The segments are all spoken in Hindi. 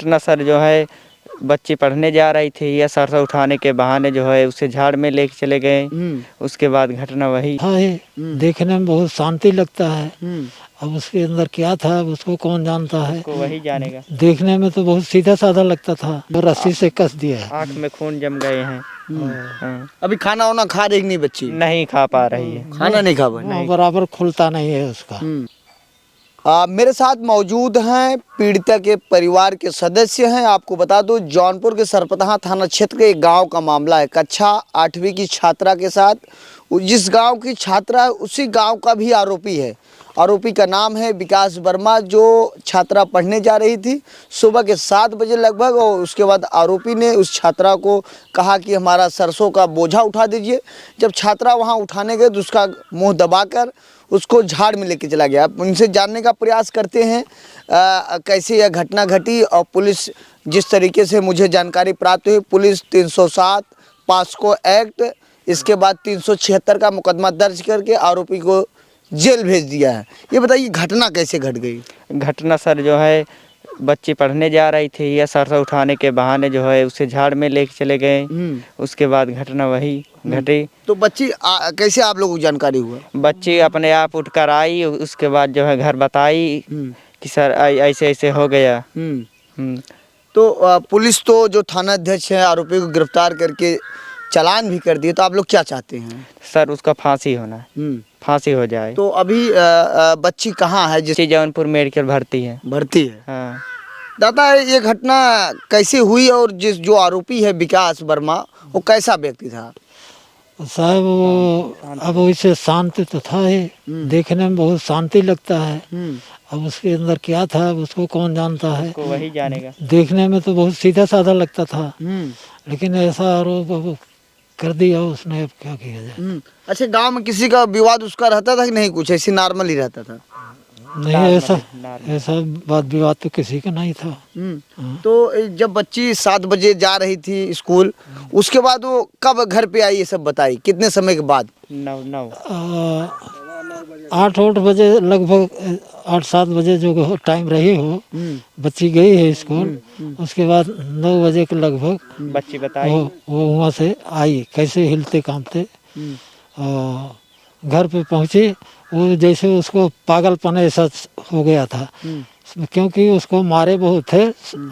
घटना सर जो है बच्ची पढ़ने जा रही थी या सरसों उठाने के बहाने जो है उसे झाड़ में लेके चले गए। उसके बाद घटना वही है। देखने में बहुत शांति लगता है। अब उसके अंदर क्या था उसको कौन जानता है, को वही जानेगा। देखने में तो बहुत सीधा साधा लगता था, वो रस्सी से कस दिया है। आँख में खून जम गए हैं। हाँ। अभी खाना वाना खा रही नहीं बच्ची? नहीं खा पा रही है, खाना नहीं खा पा रही। बराबर खुलता नहीं है उसका। मेरे साथ मौजूद हैं पीड़िता के परिवार के सदस्य हैं। आपको बता दूं जौनपुर के सरपतहा थाना क्षेत्र के एक गांव का मामला है। कक्षा 8वीं की छात्रा के साथ जिस गांव की छात्रा है उसी गांव का भी आरोपी है। आरोपी का नाम है विकास वर्मा, जो छात्रा पढ़ने जा रही थी सुबह के 7 बजे लगभग, और उसके बाद आरोपी ने उस छात्रा को कहा कि हमारा सरसों का बोझा उठा दीजिए। जब छात्रा वहां उठाने गई तो उसका मुंह दबाकर उसको झाड़ में लेके चला गया। उनसे जानने का प्रयास करते हैं कैसे यह घटना घटी, और पुलिस जिस तरीके से मुझे जानकारी प्राप्त हुई, पुलिस 307 पास्को एक्ट, इसके बाद 376 का मुकदमा दर्ज करके आरोपी को जेल भेज दिया है। ये बताइए घटना कैसे घट गई? घटना सर जो है बच्ची पढ़ने जा रही थी या सरसों उठाने के बहाने जो है उसे झाड़ में लेके चले गए। उसके बाद घटना वही घटी। तो बच्ची कैसे आप लोगों को जानकारी हुआ? बच्ची अपने आप उठकर आई, उसके बाद जो है घर बताई कि सर ऐसे ऐसे हो गया। तो पुलिस तो जो थाना अध्यक्ष है आरोपी को गिरफ्तार करके चालान भी कर दिए, तो आप लोग क्या चाहते हैं? सर उसका फांसी होना है, फांसी हो जाए। तो अभी बच्ची कहाँ है? बच्ची जौनपुर मेडिकल भर्ती है। भर्ती है। हाँ। दादा ये घटना कैसे हुई, और जो आरोपी है विकास वर्मा वो कैसा व्यक्ति था? साहब वो अब वैसे शांत तो था ही, देखने में बहुत शांति लगता है। अब उसके अंदर क्या था उसको कौन जानता है, को वही जानेगा। देखने में तो बहुत सीधा साधा लगता था, लेकिन ऐसा आरोप कर दिया उसने, अब क्या किया जाए। अच्छा, गांव में किसी का विवाद उसका रहता था कि नहीं, कुछ ऐसे नॉर्मल ही रहता था? नहीं, ऐसा बात विवाद तो किसी का नहीं था। तो जब बच्ची 7 बजे जा रही थी स्कूल, उसके बाद वो कब घर पे आई ये सब बताई, कितने समय के बाद? 8 बजे लगभग, 8-7 बजे जो टाइम रही हो, बच्ची गई है स्कूल। उसके बाद 9 बजे के लगभग बच्ची बताई वो वहाँ से आई, कैसे हिलते कांपते घर पे पहुँची। वो जैसे उसको पागलपन ऐसा हो गया था, क्योंकि उसको मारे बहुत थे।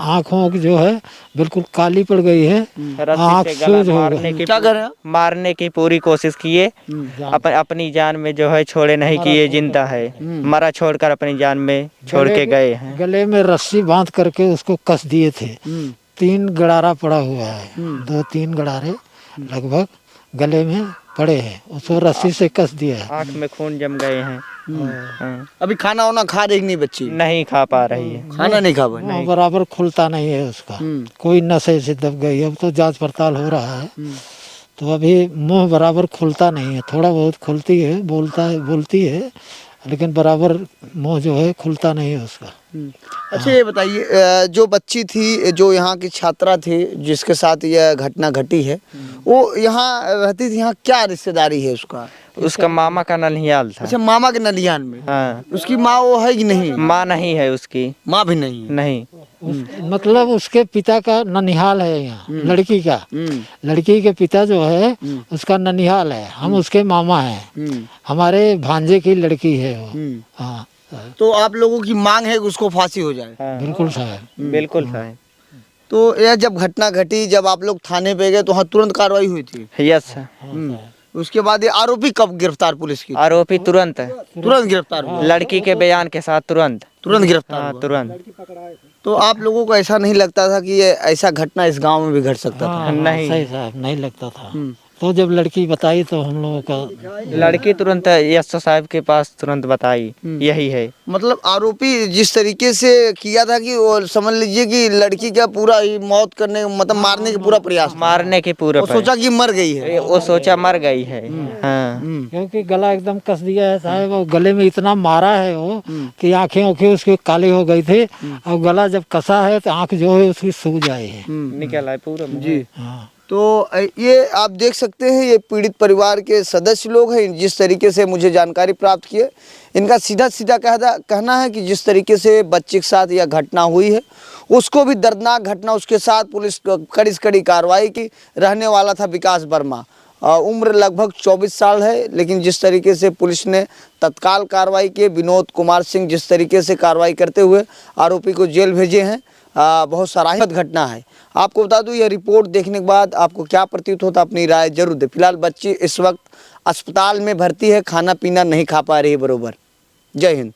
आँखों की जो है बिल्कुल काली पड़ गई है, आँख सूज हो गई। क्या कर रहे हैं? मारने की पूरी कोशिश किए, अपनी जान में जो है छोड़े नहीं किए, जिंदा है, मरा छोड़कर अपनी जान में छोड़ के गए हैं। गले में रस्सी बांध करके उसको कस दिए थे। 3 गड़ारा पड़ा हुआ है, 2-3 गड़ारे लगभग गले में पड़े हैं, उसको रस्सी से कस दिया है। आँख में खून जम गए हैं। अभी खाना वाना खा रही नहीं बच्ची? नहीं खा पा रही है, खाना नहीं खा पा रही। बराबर खुलता नहीं है उसका, कोई नशे से दब गई। अब तो जांच पड़ताल हो रहा है, तो अभी मुंह बराबर खुलता नहीं है, थोड़ा बहुत खुलती है, बोलती है, लेकिन बराबर मुंह जो है खुलता नहीं है उसका। अच्छा, ये बताइए जो बच्ची थी, जो यहाँ की छात्रा थी जिसके साथ यह घटना घटी है, वो यहाँ रहती थी, यहाँ क्या रिश्तेदारी है उसका? उसका मामा का ननिहाल था। अच्छा, मामा के नलियान में। हाँ। उसकी माँ वो है कि नहीं? माँ नहीं है उसकी। माँ भी नहीं है? नहीं। मतलब उसके पिता का ननिहाल है यहाँ, लड़की का। लड़की के पिता जो है उसका ननिहाल है, हम उसके मामा हैं, हमारे भांजे की लड़की है वो। हाँ। तो आप लोगों की मांग है कि उसको फांसी हो जाए? बिल्कुल साहब, बिल्कुल साहब। तो यह जब घटना घटी, जब आप लोग थाने पे गए तो वहाँ तुरंत कार्रवाई हुई थी? यस। उसके बाद ये आरोपी कब गिरफ्तार पुलिस की? आरोपी तुरंत गिरफ्तार हुआ? लड़की के बयान के साथ तुरंत गिरफ्तार हुआ? तुरंत। तो आप लोगों को ऐसा नहीं लगता था कि ये ऐसा घटना इस गांव में भी घट सकता था? नहीं। सही साहब, नहीं लगता था। तो जब लड़की बताई तो हम लोगों का, लड़की तुरंत यस साहब के पास तुरंत बताई, यही है। मतलब आरोपी जिस तरीके से किया था कि वो समझ लीजिए कि लड़की का पूरा ही मौत करने, मतलब मारने का पूरा प्रयास, मारने की पूरा, वो सोचा कि मर गई है, वो सोचा मर गई है। हाँ। क्योंकि गला एकदम कस दिया है साहब, और गले में इतना मारा है वो कि आंखें उसकी काली हो गई थी, और गला जब कसा है तो आंख जो है उसकी सूज आई है, निकल आए पूरा। जी। हाँ। तो ये आप देख सकते हैं, ये पीड़ित परिवार के सदस्य लोग हैं। जिस तरीके से मुझे जानकारी प्राप्त की है, इनका सीधा सीधा कहना है कि जिस तरीके से बच्चे के साथ यह घटना हुई है, उसको भी दर्दनाक घटना, उसके साथ पुलिस कड़ी से कड़ी कार्रवाई की। रहने वाला था विकास वर्मा, उम्र लगभग 24 साल है, लेकिन जिस तरीके से पुलिस ने तत्काल कार्रवाई की, विनोद कुमार सिंह जिस तरीके से कार्रवाई करते हुए आरोपी को जेल भेजे हैं, बहुत सराहनीय घटना है। आपको बता दूं, यह रिपोर्ट देखने के बाद आपको क्या प्रतीत होता, अपनी राय जरूर दें। फिलहाल बच्ची इस वक्त अस्पताल में भर्ती है, खाना पीना नहीं खा पा रही है बरोबर। जय हिंद।